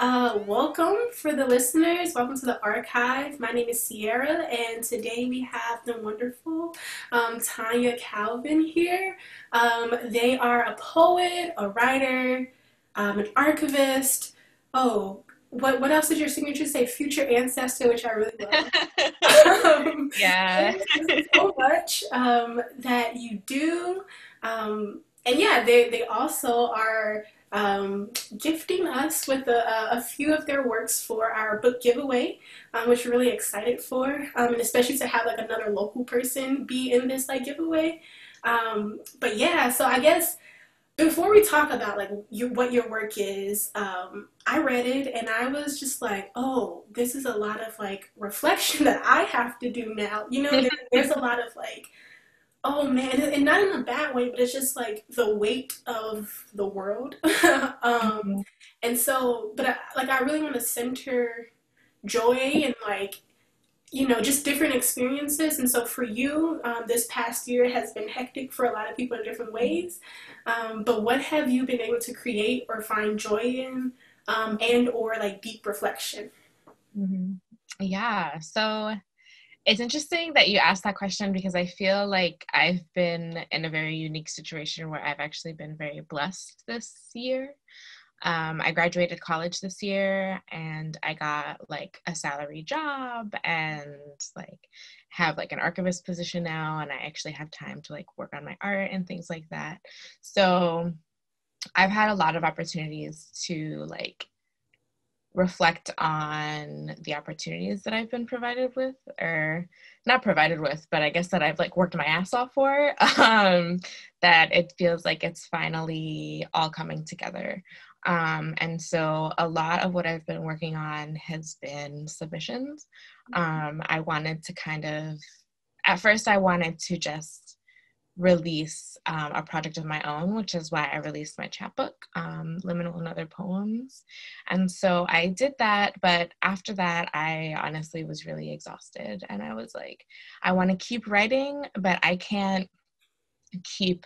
Welcome for the listeners. Welcome to the archive. My name is Sierra, and today we have the wonderful Tanya Calvin here. They are a poet, a writer, an archivist. Oh, what else did your signature say? Future ancestor, which I really love. Yeah. There's just so much that you do. And yeah, they also are gifting us with a few of their works for our book giveaway, which we're really excited for, and especially to have like another local person be in this like giveaway. But yeah, so I guess before we talk about like what your work is, I read it and I was just like, oh, this is a lot of like reflection that I have to do now. There's a lot of like, oh man, and not in a bad way, but it's just like the weight of the world. um, Mhm. and so, but I really want to center joy and like just different experiences. And so for you, this past year has been hectic for a lot of people in different ways. But what have you been able to create or find joy in, and or like deep reflection? Mhm. Yeah. So it's interesting that you asked that question because I feel like I've been in a very unique situation where I've actually been very blessed this year. I graduated college this year and I got like a salary job and like have like an archivist position now, and I actually have time to like work on my art and things like that. So I've had a lot of opportunities to like reflect on the opportunities that I've been provided with, or not provided with, but I guess that I've like worked my ass off for, that it feels like it's finally all coming together. And so a lot of what I've been working on has been submissions. I wanted to at first I wanted to just release a project of my own, which is why I released my chapbook, Liminal and Other Poems. And so I did that, but after that, I honestly was really exhausted. And I was like, I want to keep writing, but I can't keep,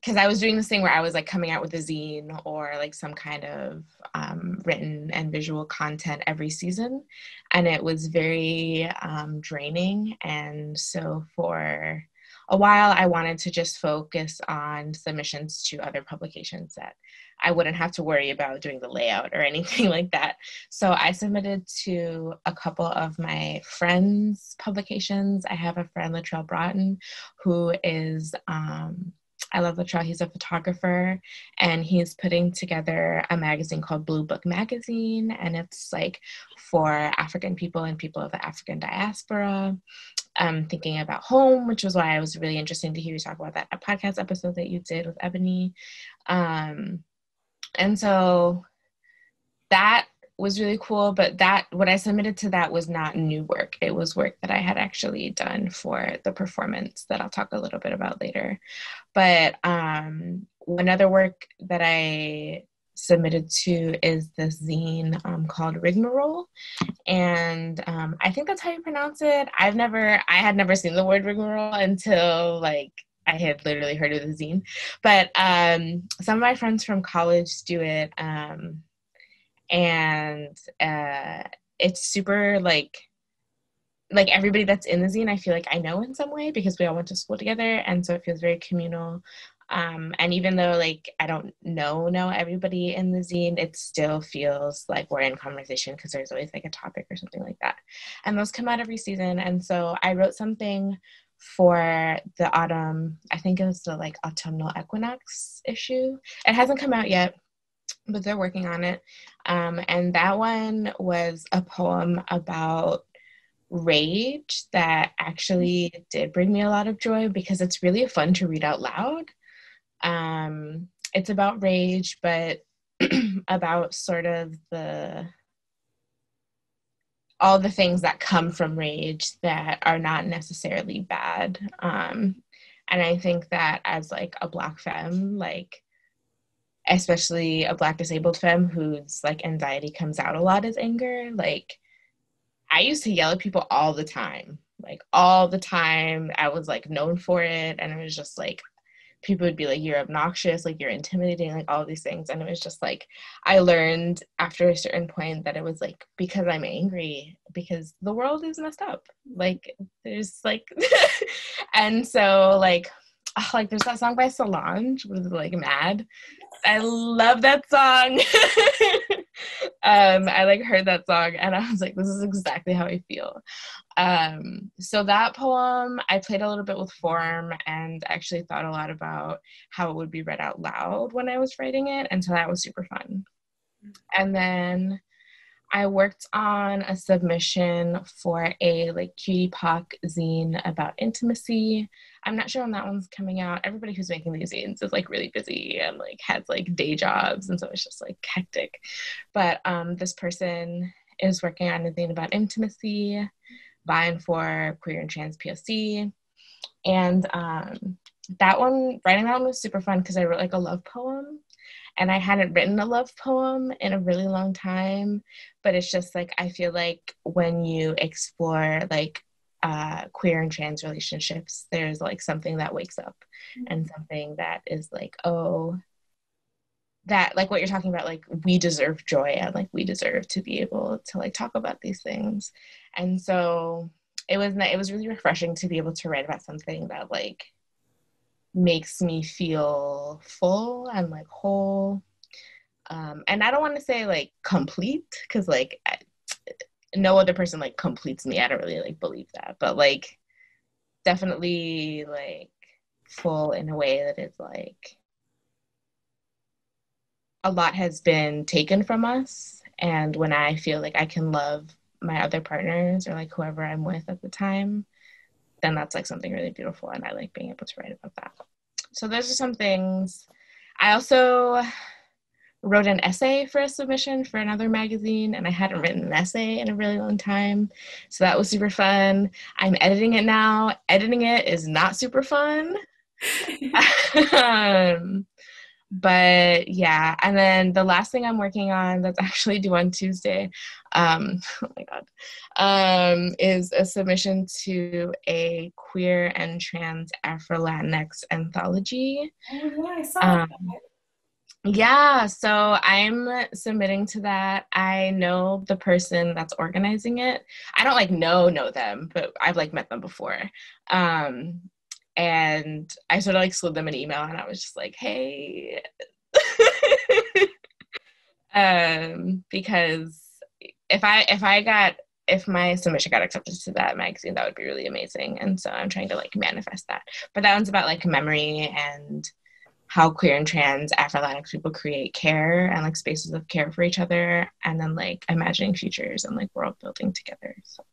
because I was doing this thing where I was like coming out with a zine or like some kind of written and visual content every season. And it was very draining. And so for a while, I wanted to just focus on submissions to other publications that I wouldn't have to worry about doing the layout or anything like that. So I submitted to a couple of my friends' publications. I have a friend, Latrell Broughton, who is I love Latrell. He's a photographer, and he's putting together a magazine called Blue Book Magazine, and it's like for African people and people of the African diaspora. Thinking about home, which was why I was really interested to hear you talk about that podcast episode that you did with Ebony. And so that was really cool, but that what I submitted to that was not new work. It was work that I had actually done for the performance that I'll talk a little bit about later. But another work that I submitted to is this zine called Rigmarole. And I think that's how you pronounce it. I had never seen the word rigmarole until like I had literally heard of the zine. But some of my friends from college do it. And it's super like everybody that's in the zine, I feel like I know in some way because we all went to school together, and so it feels very communal. And even though like I don't know everybody in the zine, it still feels like we're in conversation because there's always like a topic or something like that. And those come out every season. And so I wrote something for the autumn. I think it was the like autumnal equinox issue. It hasn't come out yet, but they're working on it. And that one was a poem about rage that actually did bring me a lot of joy because it's really fun to read out loud. It's about rage, but about sort of all the things that come from rage that are not necessarily bad. And I think that as like a Black femme, like especially a Black disabled femme whose like anxiety comes out a lot as anger, like I used to yell at people all the time. Like all the time. I was like known for it. And it was just like people would be like, you're obnoxious, like you're intimidating, like all of these things. And it was just like, I learned after a certain point that it was like, because I'm angry, because the world is messed up. Like there's like, and so like there's that song by Solange with like Mad. I love that song. I like heard that song and I was like, this is exactly how I feel. So that poem, I played a little bit with form and actually thought a lot about how it would be read out loud when I was writing it. And so that was super fun. And then I worked on a submission for a like cutie pock zine about intimacy. I'm not sure when that one's coming out. Everybody who's making these zines is like really busy and like has like day jobs, and so it's just like hectic. But this person is working on a zine about intimacy, by and for queer and trans POC, and that one, writing that one was super fun because I wrote like a love poem. And I hadn't written a love poem in a really long time, but it's just like, I feel like when you explore like queer and trans relationships, there's like something that wakes up and something that is like, oh, that like what you're talking about, like we deserve joy and like we deserve to be able to like talk about these things. And so it was really refreshing to be able to write about something that like makes me feel full and like whole. And I don't want to say like complete, because like no other person like completes me. I don't really like believe that, but like definitely like full in a way that is like a lot has been taken from us. And when I feel like I can love my other partners or like whoever I'm with at the time, then that's like something really beautiful. And I like being able to write about that. So those are some things. I also wrote an essay for a submission for another magazine, and I hadn't written an essay in a really long time. So that was super fun. I'm editing it now. Editing it is not super fun. But yeah, and then the last thing I'm working on that's actually due on Tuesday, oh my God, is a submission to a queer and trans Afro-Latinx anthology. Oh yeah, I saw that. Yeah, so I'm submitting to that. I know the person that's organizing it. I don't like know them, but I've like met them before. And I sort of like slid them an email and I was just like, hey, because if my submission got accepted to that magazine, that would be really amazing. And so I'm trying to like manifest that. But that one's about like memory and how queer and trans Afro-Latinx people create care and like spaces of care for each other, and then like imagining futures and like world building together. So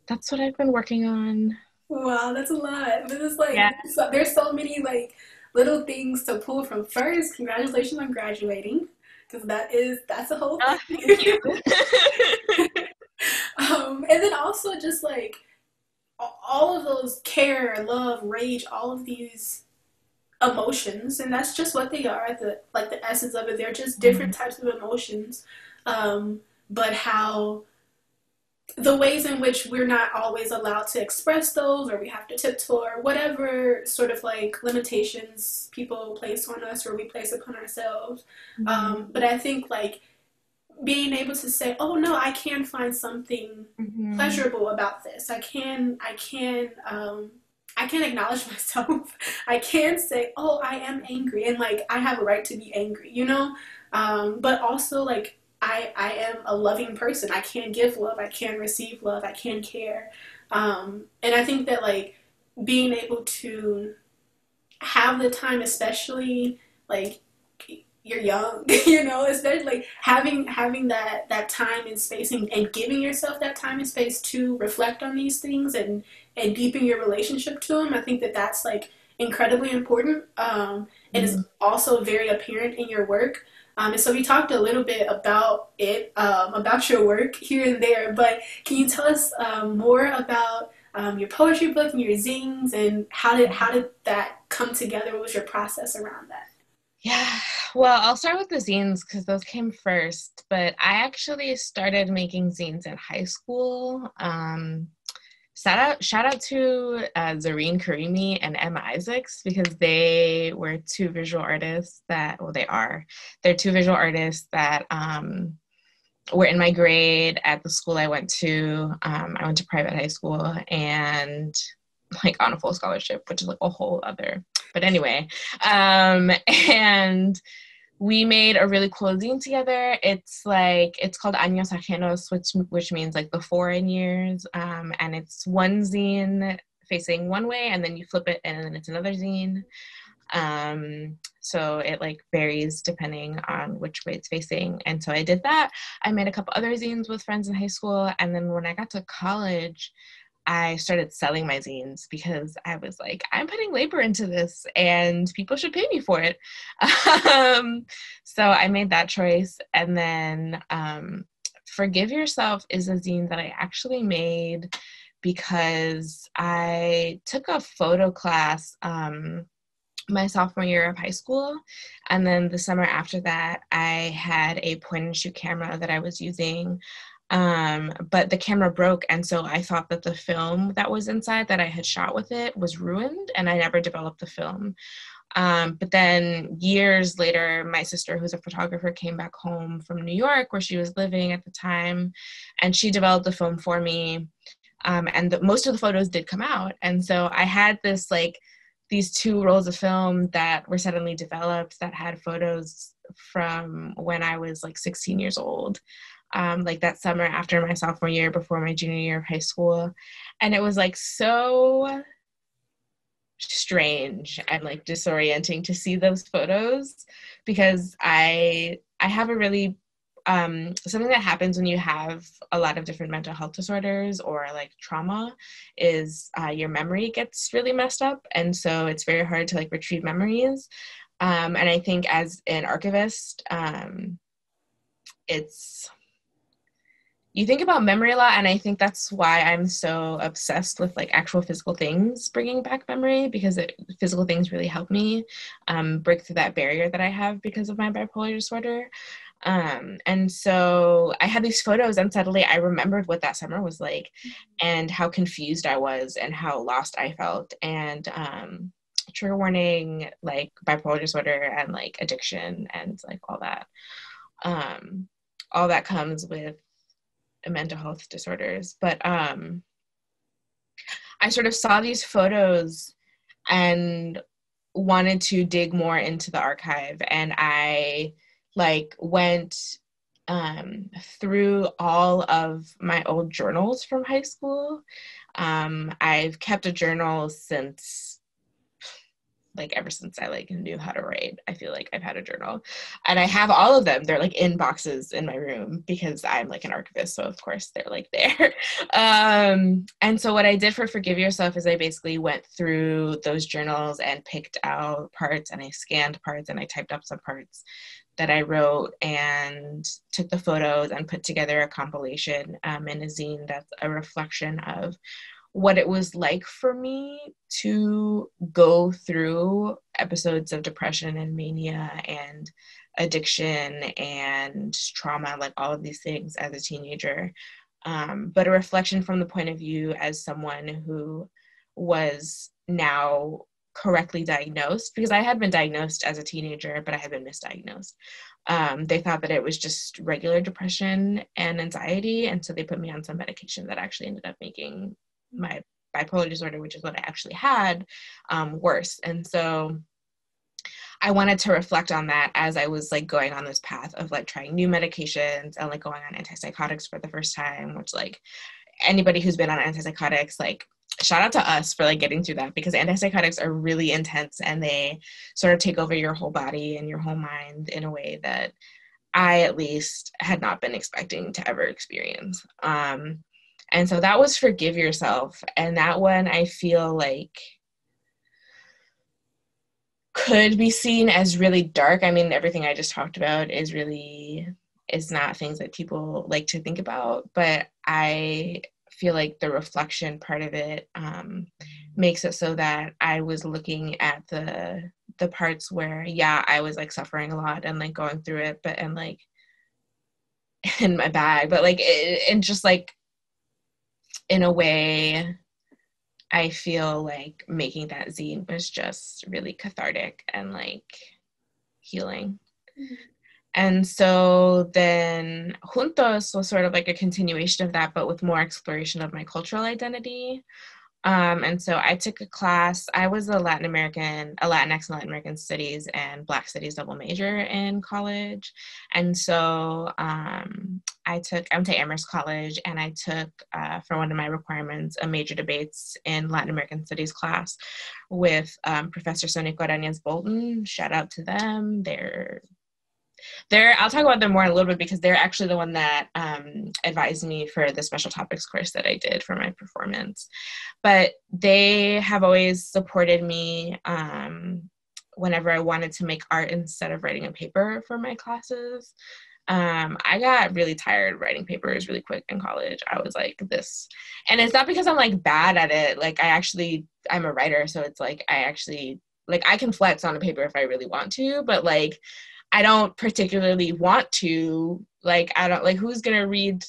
that's what I've been working on. Wow, that's a lot. But it's like Yeah. there's so many like little things to pull from. First, congratulations on graduating, because that's a whole Oh, thing. thank you. And then also just like all of those care, love, rage, all of these emotions, and that's just what they are. The essence of it, they're just different types of emotions. But how the ways in which we're not always allowed to express those, or we have to tiptoe, or whatever sort of like limitations people place on us or we place upon ourselves. But I think like being able to say, oh no, I can find something pleasurable about this. I can acknowledge myself. I can say, oh, I am angry, and like I have a right to be angry, you know? But also like I am a loving person. I can give love. I can receive love. I can care. And I think that like being able to have the time, especially like you're young, you know, especially like having that time and space, and giving yourself that time and space to reflect on these things and deepen your relationship to them. I think that that's like incredibly important, and is also very apparent in your work. And so we talked a little bit about it, about your work here and there, but can you tell us more about your poetry book and your zines, and how did that come together? What was your process around that? Yeah, well, I'll start with the zines because those came first, but I actually started making zines in high school. shout out to Zareen Karimi and Emma Isaacs, because they were two visual artists that, well, they're two visual artists that were in my grade at the school I went to. I went to private high school, and like on a full scholarship, which is like a whole other, but anyway, and we made a really cool zine together. It's called Años Ajenos, which means like the foreign years. And it's one zine facing one way, and then you flip it and then it's another zine. So it like varies depending on which way it's facing. And so I did that. I made a couple other zines with friends in high school. And then when I got to college, I started selling my zines because I was like, I'm putting labor into this and people should pay me for it. So I made that choice. And then Forgive Yourself is a zine that I actually made because I took a photo class my sophomore year of high school. And then the summer after that, I had a point and shoot camera that I was using. But the camera broke, and so I thought that the film that was inside that I had shot with it was ruined, and I never developed the film. But then years later, my sister, who's a photographer, came back home from New York, where she was living at the time, and she developed the film for me. And most of the photos did come out, and so I had this like these two rolls of film that were suddenly developed that had photos from when I was like 16 years old. Like that summer after my sophomore year, before my junior year of high school. And it was like so strange and like disorienting to see those photos, because I have a really something that happens when you have a lot of different mental health disorders or like trauma is your memory gets really messed up, and so it's very hard to like retrieve memories. And I think as an archivist, you think about memory a lot, and I think that's why I'm so obsessed with like actual physical things bringing back memory, because physical things really help me break through that barrier that I have because of my bipolar disorder. And so I had these photos, and suddenly I remembered what that summer was like and how confused I was and how lost I felt. And trigger warning, like bipolar disorder and like addiction and like all that comes with mental health disorders. But I sort of saw these photos and wanted to dig more into the archive, and I like went through all of my old journals from high school. I've kept a journal since like ever since I like knew how to write. I feel like I've had a journal, and I have all of them. They're like in boxes in my room because I'm like an archivist, so of course they're like there. And so what I did for Forgive Yourself is I basically went through those journals and picked out parts, and I scanned parts, and I typed up some parts that I wrote, and took the photos and put together a compilation in a zine that's a reflection of what it was like for me to go through episodes of depression and mania and addiction and trauma, like all of these things as a teenager. But a reflection from the point of view as someone who was now correctly diagnosed, because I had been diagnosed as a teenager, but I had been misdiagnosed. They thought that it was just regular depression and anxiety, and so they put me on some medication that actually ended up making my bipolar disorder, which is what I actually had, worse. And so I wanted to reflect on that as I was like going on this path of like trying new medications and like going on antipsychotics for the first time, which like anybody who's been on antipsychotics, like shout out to us for like getting through that, because antipsychotics are really intense and they sort of take over your whole body and your whole mind in a way that I at least had not been expecting to ever experience. And so that was Forgive Yourself. And that one I feel like could be seen as really dark. I mean, everything I just talked about is not things that people like to think about, but I feel like the reflection part of it makes it so that I was looking at the parts where, yeah, I was like suffering a lot and like going through it, but and like in my bag, but like and just like in a way I feel like making that zine was just really cathartic and like healing. And so then Juntos was sort of like a continuation of that, but with more exploration of my cultural identity. And so I took a class. I was a Latinx and Latin American studies and Black studies double major in college. And so I went to Amherst College, and I took, for one of my requirements, a major debates in Latin American studies class with Professor Sonia Guarañez Bolton. Shout out to them. I'll talk about them more in a little bit, because they're actually the one that advised me for the special topics course that I did for my performance. But they have always supported me whenever I wanted to make art instead of writing a paper for my classes. I got really tired writing papers really quick in college. I was like this, and it's not because I'm like bad at it. Like I'm a writer, so it's like I can flex on a paper if I really want to, but like I don't particularly want to. Like I don't like who's gonna read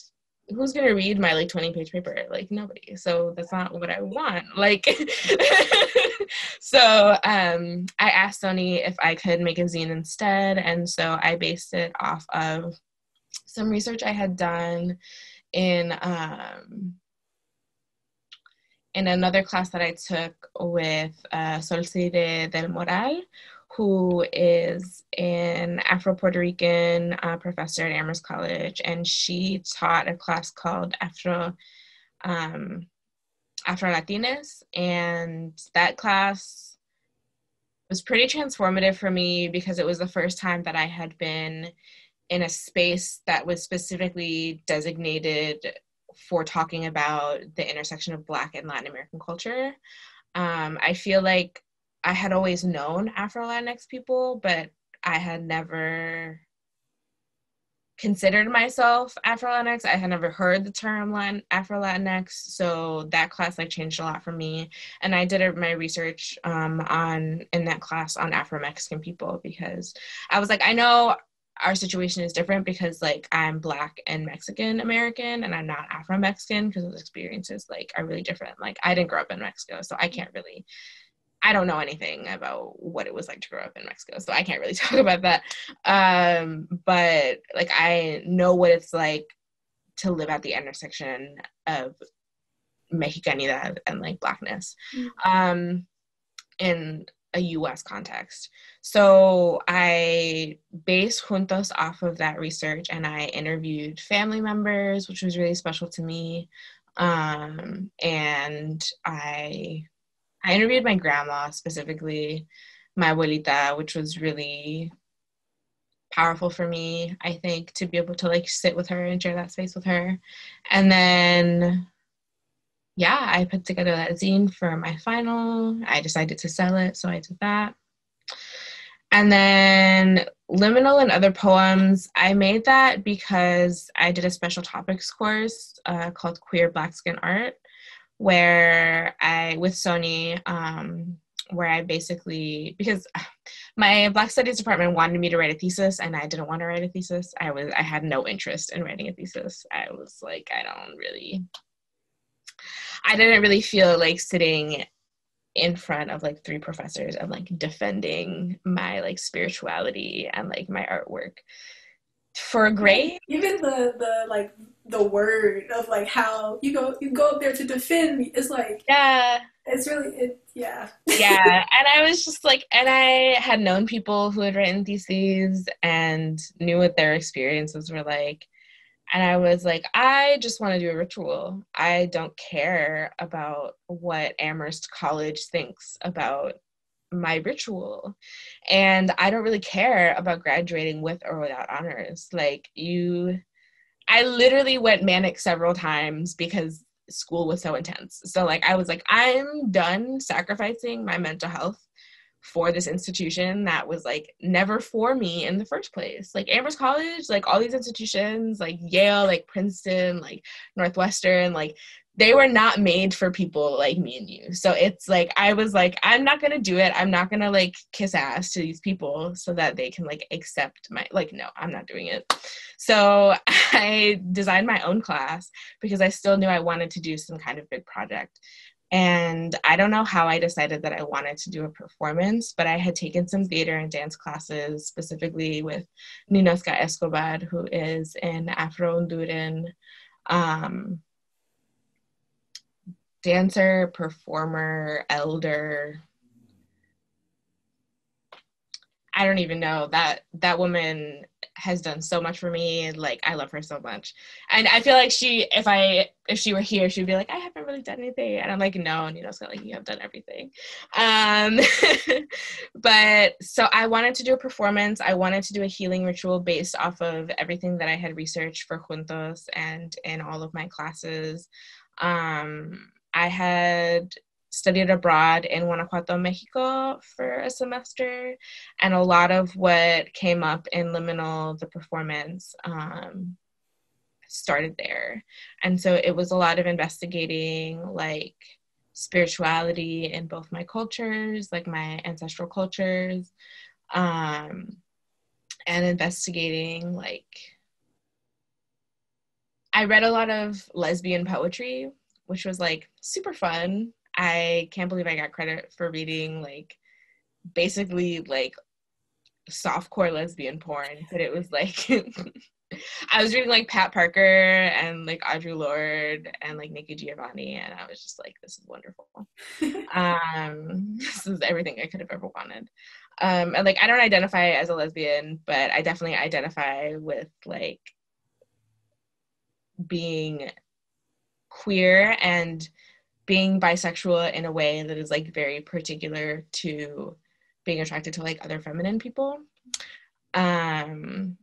my like 20-page paper? Like nobody. So that's not what I want. Like so I asked Sony if I could make a zine instead, and so I based it off of some research I had done in another class that I took with Solcide del Moral, who is an Afro-Puerto Rican professor at Amherst College, and she taught a class called Afro-Latinas, and that class was pretty transformative for me because it was the first time that I had been in a space that was specifically designated for talking about the intersection of Black and Latin American culture. I feel like I had always known Afro-Latinx people, but I had never considered myself Afro-Latinx. I had never heard the term Afro-Latinx, so that class like changed a lot for me. And I did my research in that class on Afro-Mexican people, because I was like, I know our situation is different because like I'm Black and Mexican American, and I'm not Afro-Mexican, because those experiences like are really different. Like I didn't grow up in Mexico, so I don't know anything about what it was like to grow up in Mexico, so I can't really talk about that. But like I know what it's like to live at the intersection of Mexicanidad and like Blackness in a US context. So I based Juntos off of that research, and I interviewed family members, which was really special to me. And I interviewed my grandma, specifically my abuelita, which was really powerful for me, I think, to be able to like sit with her and share that space with her. And then I put together that zine for my final. I decided to sell it, so I did that. And then Liminal and Other Poems, I made that because I did a special topics course called Queer Black Skin Art, where with Sony, where I basically, because my Black Studies department wanted me to write a thesis, and I didn't want to write a thesis. I had no interest in writing a thesis. I was like, I didn't really feel like sitting in front of like 3 professors and like defending my like spirituality and like my artwork for a grade. Even the like the word of like how you go up there to defend, it's like it's really yeah. And I was just like, and I had known people who had written theses and knew what their experiences were like. And I was like, I just want to do a ritual. I don't care about what Amherst College thinks about my ritual. And I don't really care about graduating with or without honors. I literally went manic several times because school was so intense. So like, I was like, I'm done sacrificing my mental health for this institution that was like never for me in the first place. Like Amherst College, like all these institutions, like Yale, like Princeton, like Northwestern, like they were not made for people like me and you. So it's like, I was like, I'm not going to do it. I'm not going to like kiss ass to these people so that they can like accept no, I'm not doing it. So I designed my own class because I still knew I wanted to do some kind of big project. And I don't know how I decided that I wanted to do a performance, but I had taken some theater and dance classes, specifically with Ninoska Escobar, who is an Afro-Honduran dancer, performer, elder. I don't even know. That woman has done so much for me. Like, I love her so much. And I feel like if she were here, she'd be like, I haven't really done anything. And I'm like, no, and it's like, you have done everything. But so I wanted to do a performance. I wanted to do a healing ritual based off of everything that I had researched for Juntos and in all of my classes. I had studied abroad in Guanajuato, Mexico for a semester, and a lot of what came up in Liminal, the performance, started there. And so it was a lot of investigating like spirituality in both my cultures, like my ancestral cultures, and investigating like, I read a lot of lesbian poetry, which was like super fun. I can't believe I got credit for reading like basically like softcore lesbian porn, but it was like I was reading like Pat Parker and like Audre Lorde and like Nikki Giovanni, and I was just like, this is wonderful. This is everything I could have ever wanted. And like, I don't identify as a lesbian, but I definitely identify with like being queer and being bisexual in a way that is like very particular to being attracted to like other feminine people. And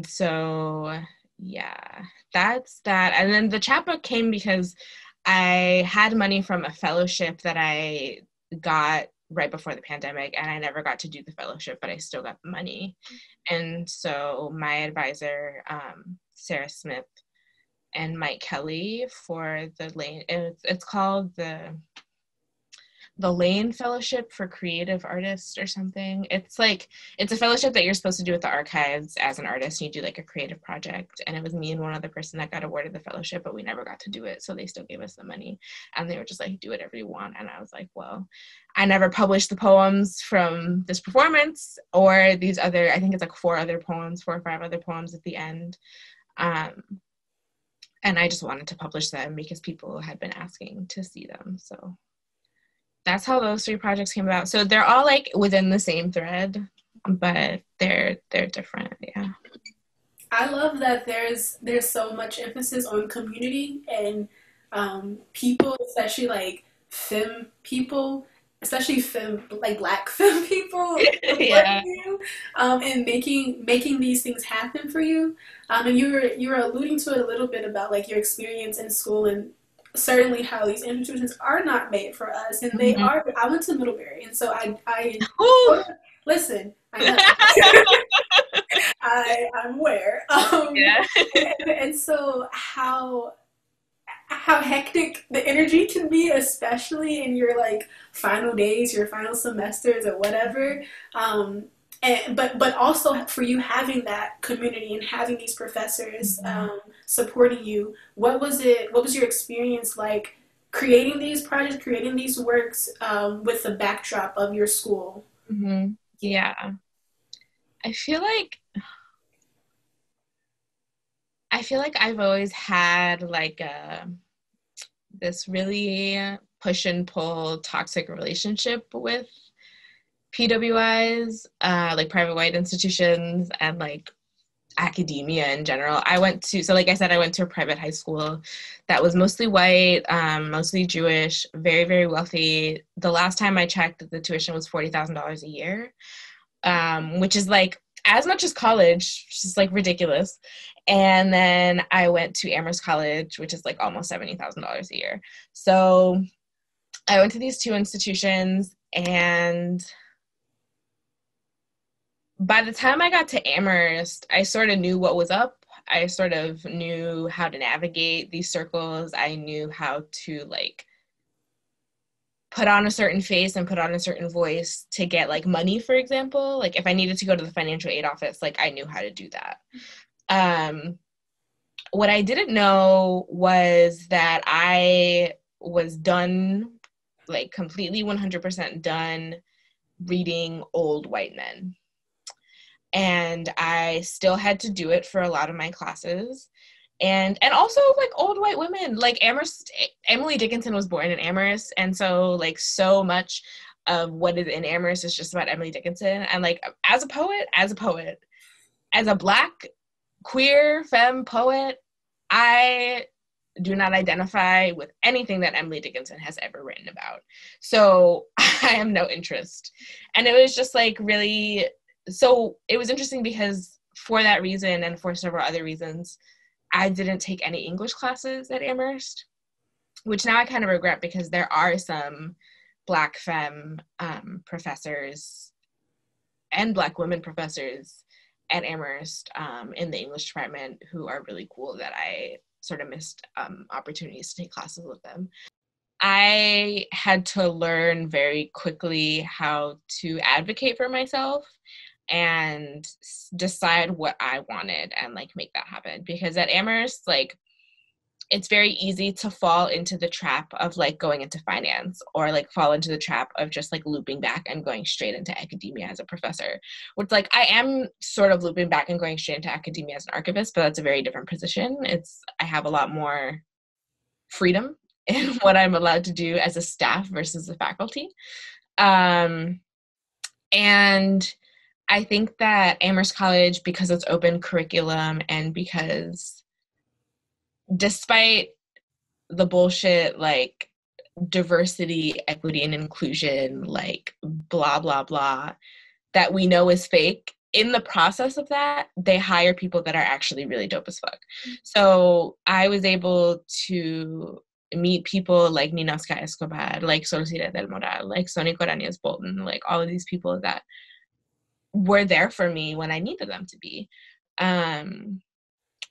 so yeah, that's that. And then the chapbook came because I had money from a fellowship that I got right before the pandemic, and I never got to do the fellowship, but I still got the money. And so my advisor, Sarah Smith, and Mike Kelly for the Lane, it's called the Lane Fellowship for Creative Artists or something. It's a fellowship that you're supposed to do with the archives as an artist. You do like a creative project, and it was me and one other person that got awarded the fellowship, but we never got to do it, so they still gave us the money, and they were just like, do whatever you want. And I was like, well, I never published the poems from this performance or these other, I think it's like 4 or 5 other poems at the end. And I just wanted to publish them because people had been asking to see them. So that's how those 3 projects came about. So they're all like within the same thread, but they're different. Yeah. I love that there's so much emphasis on community and people, especially like femme people, especially femme like Black femme people, Yeah. you, and making these things happen for you. And you were alluding to it a little bit about like your experience in school and certainly how these institutions are not made for us, and they Mm-hmm. are. I went to Middlebury, and so I Ooh. listen. I know. I'm aware. Yeah. And so how hectic the energy can be, especially in your like final days, your final semesters, or whatever. But also for you having that community and having these professors supporting you. What was it? What was your experience like creating these projects, creating these works with the backdrop of your school? Mm-hmm. Yeah. I feel like I've always had like this really push and pull toxic relationship with PWIs, like private white institutions and like academia in general. So like I said, I went to a private high school that was mostly white, mostly Jewish, very, very wealthy. The last time I checked, the tuition was $40,000 a year, which is like as much as college, which is like ridiculous. And then I went to Amherst College, which is like almost $70,000 a year. So I went to these 2 institutions, and by the time I got to Amherst, I sort of knew what was up. I sort of knew how to navigate these circles. I knew how to like put on a certain face and put on a certain voice to get like money, for example. Like if I needed to go to the financial aid office, like I knew how to do that. What I didn't know was that I was done, like completely 100% done reading old white men. And I still had to do it for a lot of my classes. And also like old white women, like Amherst, Emily Dickinson was born in Amherst. And so like so much of what is in Amherst is just about Emily Dickinson. And like as a poet, as a Black queer femme poet, I do not identify with anything that Emily Dickinson has ever written about. So I have no interest. And it was just like really, so it was interesting because for that reason and for several other reasons, I didn't take any English classes at Amherst, which now I kind of regret because there are some Black femme professors and Black women professors at Amherst in the English department who are really cool that I sort of missed opportunities to take classes with them. I had to learn very quickly how to advocate for myself and decide what I wanted and like make that happen. Because at Amherst, like, it's very easy to fall into the trap of like going into finance or like fall into the trap of just like looping back and going straight into academia as a professor, which like I am sort of looping back and going straight into academia as an archivist, but that's a very different position. I have a lot more freedom in what I'm allowed to do as a staff versus the faculty. And I think that Amherst College, because it's open curriculum and because despite the bullshit like diversity, equity, and inclusion, like blah, blah, blah, that we know is fake, in the process of that, they hire people that are actually really dope as fuck. So I was able to meet people like Nina Oscar Escobar, like Solcida del Moral, like Sonny Coranias Bolton, like all of these people that were there for me when I needed them to be.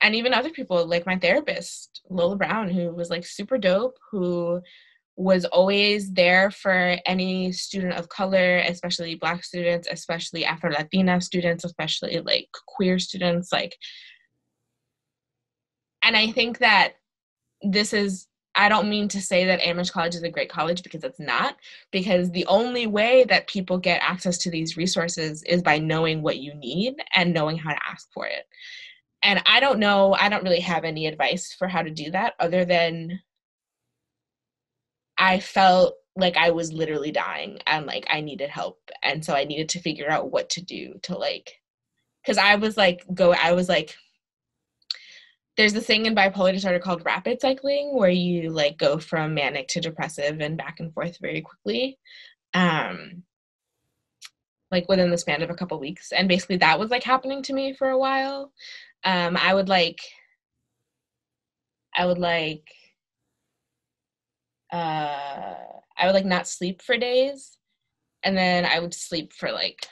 And even other people like my therapist, Lola Brown, who was like super dope, who was always there for any student of color, especially Black students, especially Afro-Latina students, especially like queer students. Like, and I think that I don't mean to say that Amherst College is a great college because it's not, because the only way that people get access to these resources is by knowing what you need and knowing how to ask for it. And I don't really have any advice for how to do that other than I felt like I was literally dying and like I needed help. And so I needed to figure out what to do to like, because I was like, there's this thing in bipolar disorder called rapid cycling where you like go from manic to depressive and back and forth very quickly, like within the span of a couple weeks. And basically that was like happening to me for a while. I would like not sleep for days, and then I would sleep for like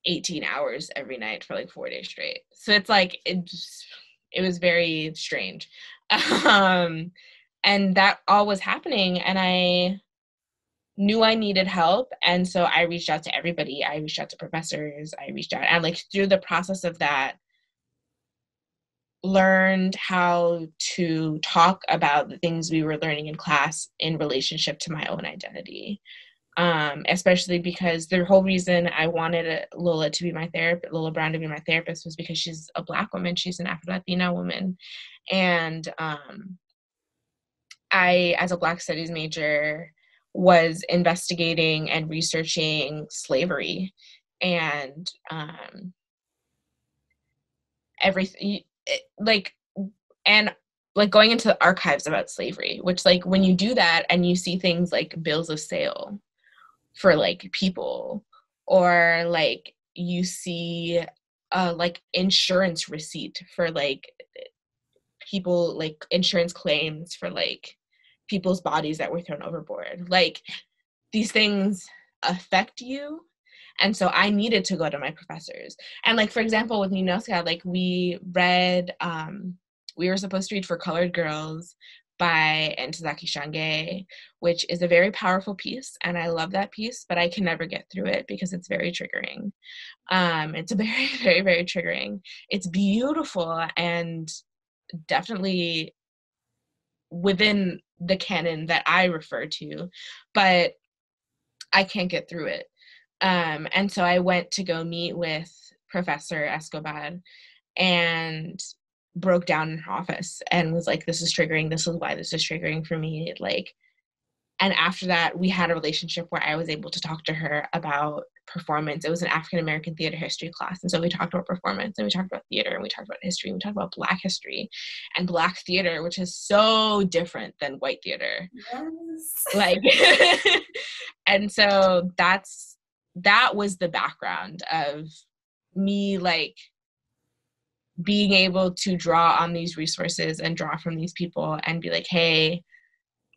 18 hours every night for like 4 days straight. So it's like it was very strange. And that all was happening, and I knew I needed help, and so I reached out to everybody. I reached out to professors, I reached out, and like through the process of that, learned how to talk about the things we were learning in class in relationship to my own identity. Especially because the whole reason I wanted Lola Brown to be my therapist was because she's a Black woman, she's an Afro-Latina woman. And I, as a Black studies major, was investigating and researching slavery and everything, and like going into the archives about slavery, which like when you do that and you see things like bills of sale for like people, or like you see like insurance receipt for like people, like insurance claims for like people's bodies that were thrown overboard, like these things affect you. And so I needed to go to my professors. And like, for example, with Ninoska, like we were supposed to read For Colored Girls by Ntozake Shange, which is a very powerful piece. And I love that piece, but I can never get through it because it's very triggering. It's a very, very, very triggering. It's beautiful and definitely within the canon that I refer to, but I can't get through it. And so I went to go meet with Professor Escobar and broke down in her office and was like, this is triggering. This is why this is triggering for me. Like, and after that, we had a relationship where I was able to talk to her about performance. It was an African-American theater history class. And so we talked about performance, and we talked about theater, and we talked about history, and we talked about Black history and Black theater, which is so different than white theater. Yes. Like, and so that was the background of me, like, being able to draw on these resources and draw from these people and be like, hey,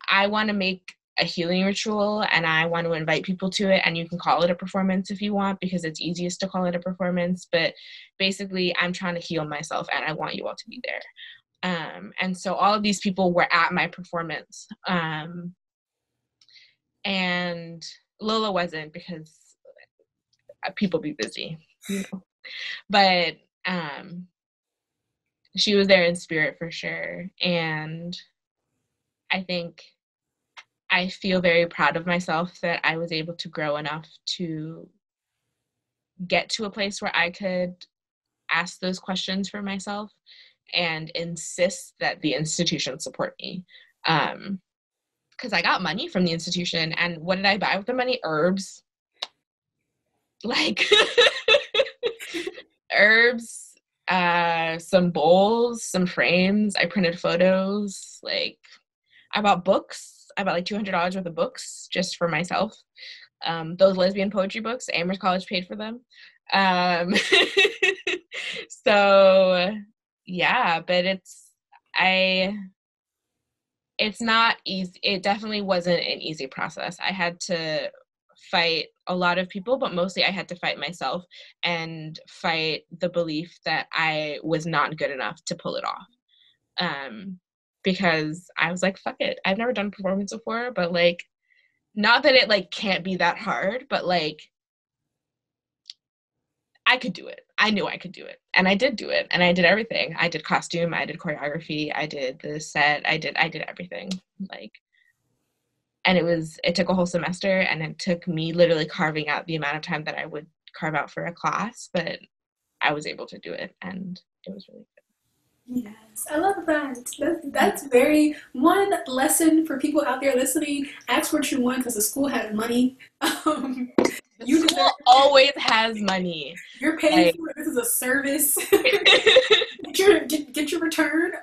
I want to make a healing ritual and I want to invite people to it, and you can call it a performance if you want, because it's easiest to call it a performance, but basically I'm trying to heal myself and I want you all to be there. And so all of these people were at my performance, and Lola wasn't, because people be busy, you know, but she was there in spirit for sure. And I feel very proud of myself that I was able to grow enough to get to a place where I could ask those questions for myself and insist that the institution support me. Because I got money from the institution, and what did I buy with the money? Herbs. Like, herbs, some bowls, some frames. I printed photos. Like, I bought books. I bought like $200 worth of books just for myself. Those lesbian poetry books, Amherst College paid for them. So yeah, but it's not easy. It definitely wasn't an easy process. I had to fight a lot of people, but mostly I had to fight myself and fight the belief that I was not good enough to pull it off. Because I was like, fuck it. I've never done a performance before, but like, not that it like can't be that hard, but like, I could do it. I knew I could do it. And I did do it. And I did everything. I did costume, I did choreography, I did the set, I did everything. Like, and it took a whole semester, and it took me literally carving out the amount of time that I would carve out for a class, but I was able to do it, and it was really good. Yes, I love that. That's very one lesson for people out there listening. Ask what you want because the school has money. The You school deserve always has money. You're paying Like, for it. This is a service. Get your return.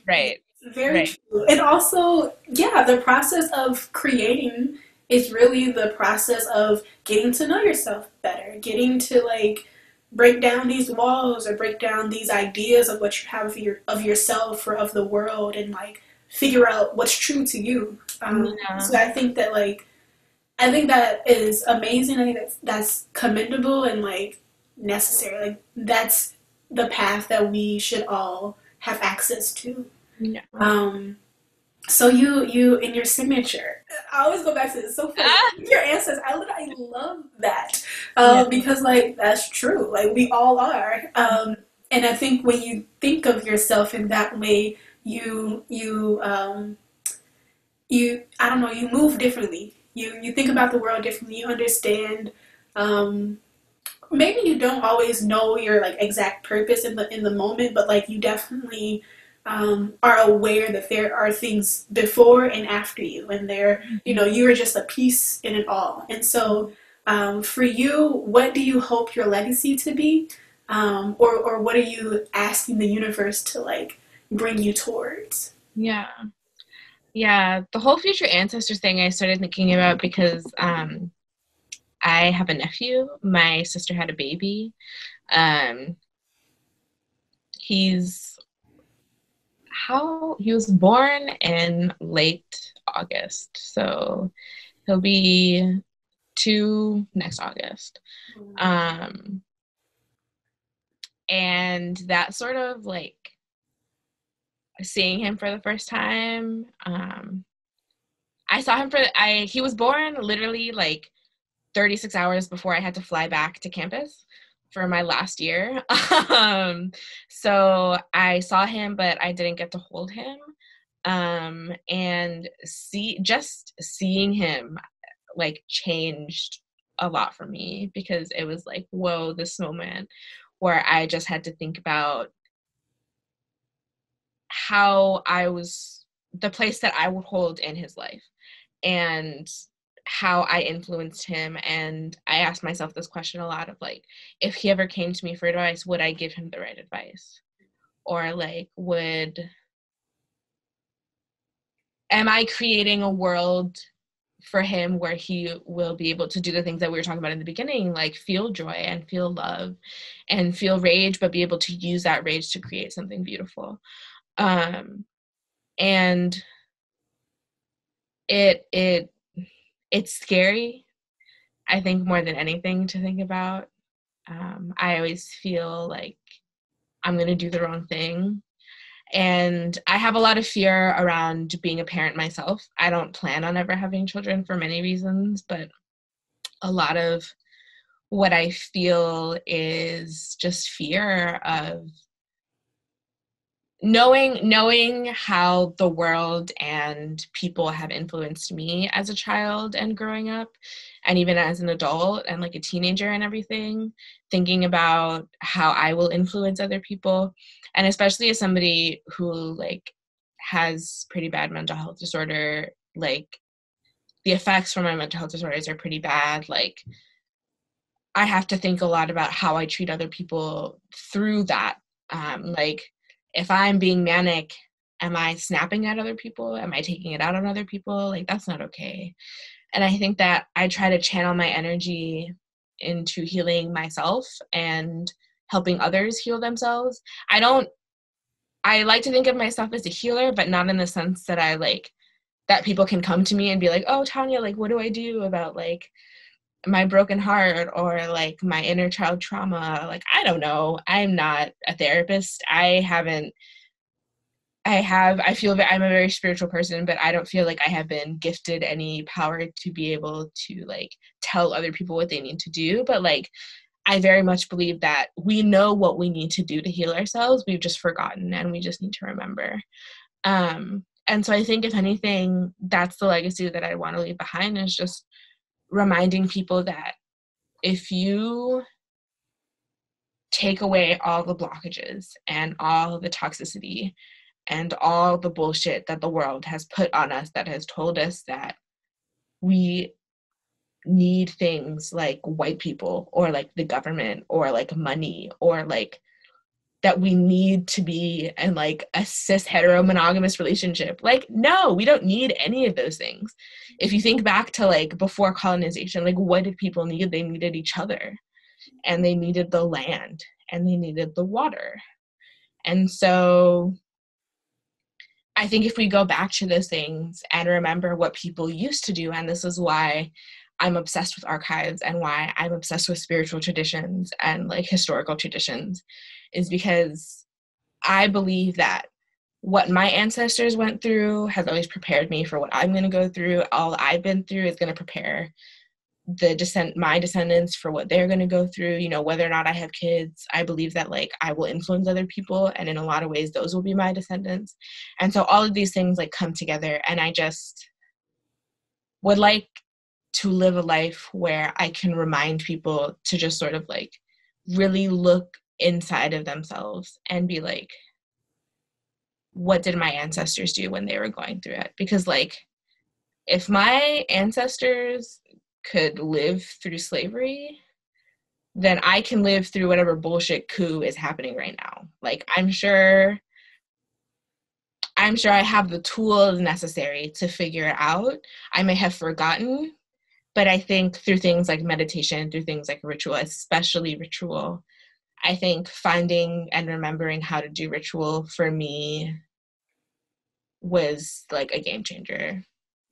right, Very right. true. And also, yeah, the process of creating is really the process of getting to know yourself better, getting to like break down these walls or break down these ideas of what you have of yourself or of the world, and like figure out what's true to you. Yeah. So I think that is amazing. I think that's commendable and like necessary. Like that's the path that we should all have access to. Yeah. So you in your signature, I always go back to this. So funny. Your ancestors, I love that Yeah. because like that's true. Like we all are, and I think when you think of yourself in that way, you I don't know, you move differently. You think about the world differently. You understand. Maybe you don't always know your like exact purpose in the moment, but like you definitely are aware that there are things before and after you, and you are just a piece in it all. And so, for you, what do you hope your legacy to be, or what are you asking the universe to like bring you towards? Yeah. Yeah. The whole future ancestor thing I started thinking about because I have a nephew. My sister had a baby. He was born in late August, so he'll be 2 next August. And that sort of like seeing him for the first time, I saw him he was born literally like 36 hours before I had to fly back to campus for my last year. So I saw him, but I didn't get to hold him. And just seeing him like changed a lot for me, because it was like, whoa, this moment where I just had to think about how I was, the place that I would hold in his life, and how I influenced him. And I asked myself this question a lot of like, if he ever came to me for advice, would I give him the right advice? Or like, am I creating a world for him where he will be able to do the things that we were talking about in the beginning, like feel joy and feel love and feel rage, but be able to use that rage to create something beautiful. And it's scary, I think, more than anything to think about. I always feel like I'm going to do the wrong thing. And I have a lot of fear around being a parent myself. I don't plan on ever having children for many reasons, but a lot of what I feel is just fear of knowing how the world and people have influenced me as a child and growing up, and even as an adult and like a teenager and everything, thinking about how I will influence other people. And especially as somebody who like has pretty bad mental health disorder, like the effects from my mental health disorders are pretty bad. Like I have to think a lot about how I treat other people through that. Like, if I'm being manic, am I snapping at other people? Am I taking it out on other people? Like, that's not okay. And I think that I try to channel my energy into healing myself and helping others heal themselves. I like to think of myself as a healer, but not in the sense that I like, that people can come to me and be like, oh, Tanya, like, what do I do about like my broken heart or like my inner child trauma? Like, I don't know. I'm not a therapist. I feel that I'm a very spiritual person, but I don't feel like I have been gifted any power to be able to like tell other people what they need to do. But like, I very much believe that we know what we need to do to heal ourselves. We've just forgotten, and we just need to remember. And so I think, if anything, that's the legacy that I want to leave behind, is just reminding people that if you take away all the blockages and all the toxicity and all the bullshit that the world has put on us, that has told us that we need things like white people or like the government or like money, or like that we need to be in like a cis hetero monogamous relationship. Like, no, we don't need any of those things. If you think back to like before colonization, like what did people need? They needed each other, and they needed the land, and they needed the water. And so I think if we go back to those things and remember what people used to do, and this is why I'm obsessed with archives and why I'm obsessed with spiritual traditions and like historical traditions, is because I believe that what my ancestors went through has always prepared me for what I'm going to go through. All I've been through is going to prepare my descendants for what they're going to go through. You know, whether or not I have kids, I believe that like I will influence other people, and in a lot of ways those will be my descendants. And so all of these things like come together, and I just would like to live a life where I can remind people to just sort of like really look inside of themselves and be like, what did my ancestors do when they were going through it? Because like, if my ancestors could live through slavery, then I can live through whatever bullshit coup is happening right now. Like, I'm sure I have the tools necessary to figure it out. I may have forgotten, but I think through things like meditation, through things like ritual, especially ritual, I think finding and remembering how to do ritual for me was like a game changer.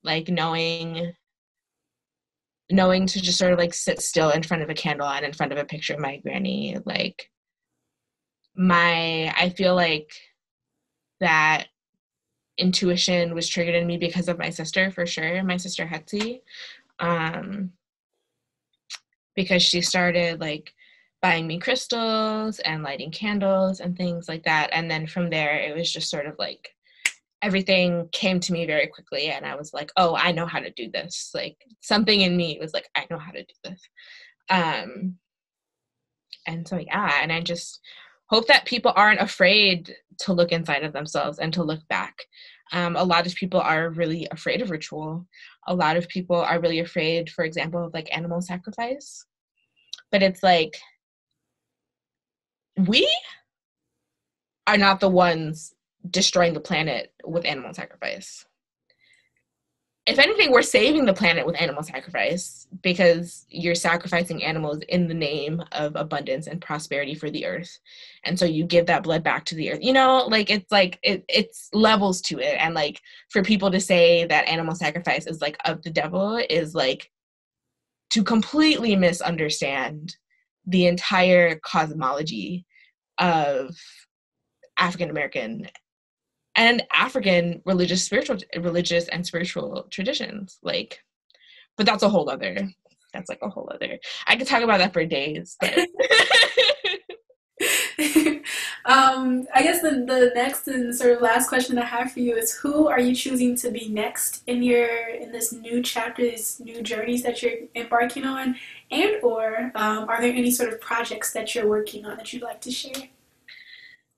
Like knowing to just sort of like sit still in front of a candle and in front of a picture of my granny. Like, I feel like that intuition was triggered in me because of my sister, for sure, my sister Hetzi, um, because she started like buying me crystals and lighting candles and things like that. And then from there, it was just sort of like everything came to me very quickly, and I was like, oh, I know how to do this. Like, something in me was like, I know how to do this. Um, and so, yeah, and I just hope that people aren't afraid to look inside of themselves and to look back. A lot of people are really afraid of ritual. A lot of people are really afraid, for example, of like animal sacrifice. But it's like, we are not the ones destroying the planet with animal sacrifice. If anything, we're saving the planet with animal sacrifice, because you're sacrificing animals in the name of abundance and prosperity for the earth. And so you give that blood back to the earth. You know, like it's levels to it. And like, for people to say that animal sacrifice is like of the devil is like to completely misunderstand the entire cosmology of African American and African religious and spiritual traditions. Like, but that's like a whole other, I could talk about that for days, but. I guess the next and sort of last question I have for you is, who are you choosing to be next in this new chapter, these new journeys that you're embarking on, and or are there any sort of projects that you're working on that you'd like to share?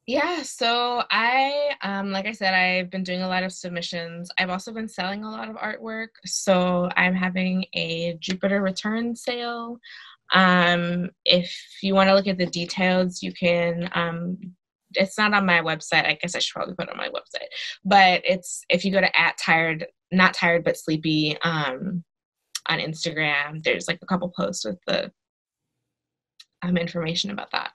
Yeah, so I, like I said, I've been doing a lot of submissions. I've also been selling a lot of artwork. So I'm having a Jupiter return sale. If you want to look at the details, you can, it's not on my website. I guess I should probably put it on my website, but if you go to not tired, but sleepy, on Instagram, there's like a couple posts with the information about that.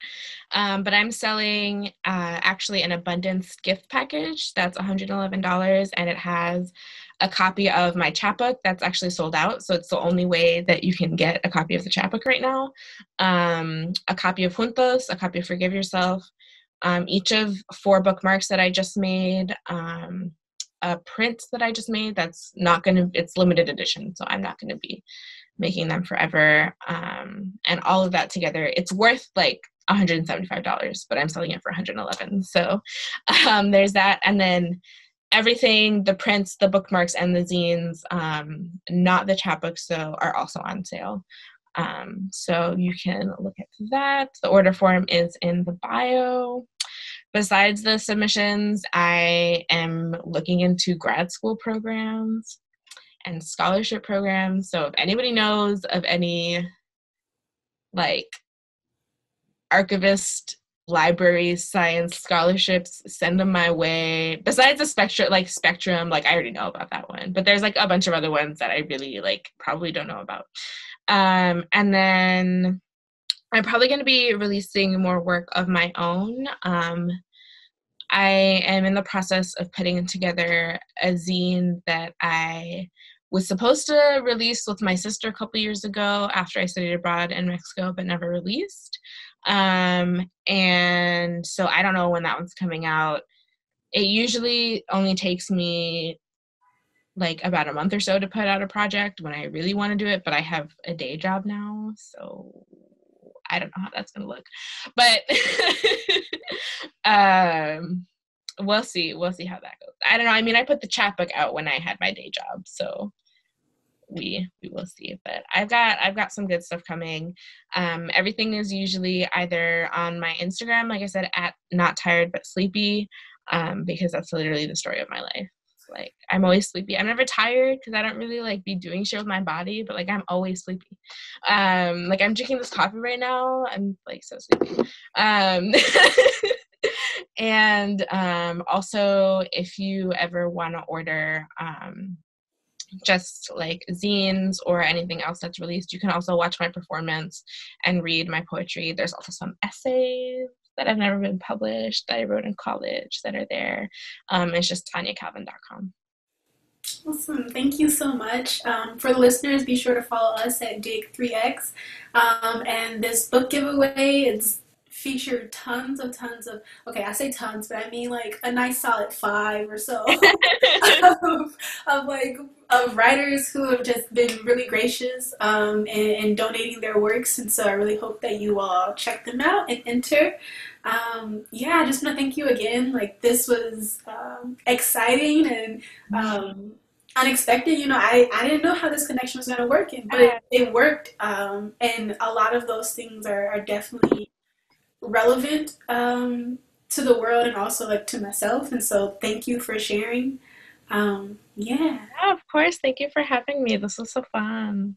But I'm selling actually an abundance gift package that's $111, and it has a copy of my chapbook that's actually sold out. So it's the only way that you can get a copy of the chapbook right now. A copy of Juntos, a copy of Forgive Yourself, each of 4 bookmarks that I just made, a print that I just made that's it's limited edition, so I'm not going to be making them forever. And all of that together, it's worth like $175, but I'm selling it for $111. So there's that. And then everything, the prints, the bookmarks, and the zines, not the chapbooks, so are also on sale. So you can look at that. The order form is in the bio. Besides the submissions, I am looking into grad school programs and scholarship programs. So if anybody knows of any like archivist library science scholarships, send them my way. Besides the Spectrum, like I already know about that one, but there's like a bunch of other ones that I really like probably don't know about. And then I'm probably going to be releasing more work of my own. I am in the process of putting together a zine that I was supposed to release with my sister a couple years ago after I studied abroad in Mexico, but never released. And so I don't know when that one's coming out. It usually only takes me like about a month or so to put out a project when I really want to do it, but I have a day job now, so I don't know how that's going to look. But we'll see how that goes. I don't know. I mean, I put the chapbook out when I had my day job, so we will see. But I've got some good stuff coming. Everything is usually either on my Instagram, like I said, at Not Tired But Sleepy, because that's literally the story of my life. Like, I'm always sleepy. I'm never tired because I don't really like be doing shit with my body, but like I'm always sleepy. Like I'm drinking this coffee right now. I'm like so sleepy. And also, if you ever want to order just like zines or anything else that's released, you can also watch my performance and read my poetry. There's also some essays that have never been published that I wrote in college that are there. It's just TanyaCalvin.com. Awesome. Thank you so much. For the listeners, be sure to follow us at Dig3X. And this book giveaway, it's featured tons of, okay, I say tons, but I mean like a nice solid five or so of like of writers who have just been really gracious and donating their works. And so I really hope that you all check them out and enter. Yeah, I just want to thank you again. Like this was exciting and unexpected. You know, I didn't know how this connection was going to work, but it worked. And a lot of those things are definitely relevant to the world and also like to myself. And so thank you for sharing. Yeah. Yeah, of course. Thank you for having me. This was so fun.